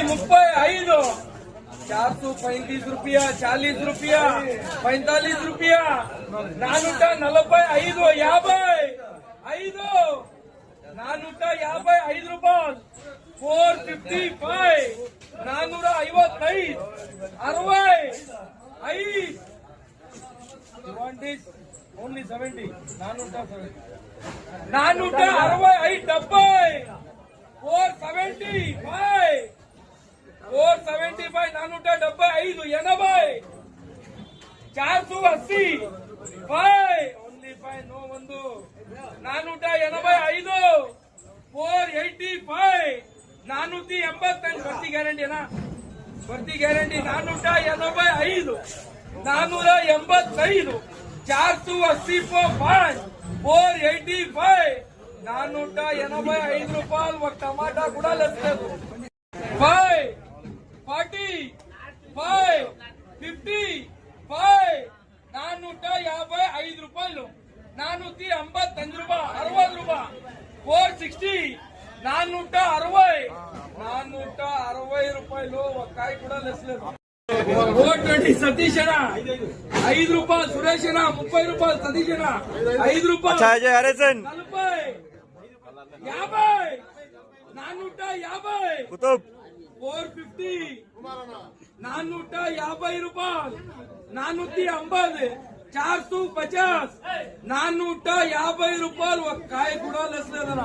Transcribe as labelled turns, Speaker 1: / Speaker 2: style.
Speaker 1: 435, 435 रुपया, 40 रुपया, 45 रुपया, 445, 50, 455 ರೂಪಾಯಿ, 455, 455, 60, you want this? Only 70, 465, 475, 475, 475, 80, 480, only 5, no ಒಂದು, 485, 485, 485, ಭರ್ತಿ ಗ್ಯಾರಂಟಿ ಅಣ್ಣ, ಭರ್ತಿ ಗ್ಯಾರಂಟಿ, 485, 485, 485, 485, 485 ರೂಪಾయలు ఒక టమాటా కూడా లేదు. 5, 40, 5, 50, 5, 455 ರೂಪಾయలు, 455 ರೂಪಾಯಿ, 60 ರೂಪಾಯಿ, 460, 460, 460 ರೂಪಾయలు ఒక కాయ కూడా లేదు. 420 సతీష్ అన్న 5 రూపాయలు, సురేష్ అన్న 30 రూపాయలు, సతీష్ అన్న 5 రూపాయలు, 40, 50, 450, 450, 450 రూపాయలు, 450, 450, 450 రూపాయలు ఒక కాయ కూడా లేదు అన్న.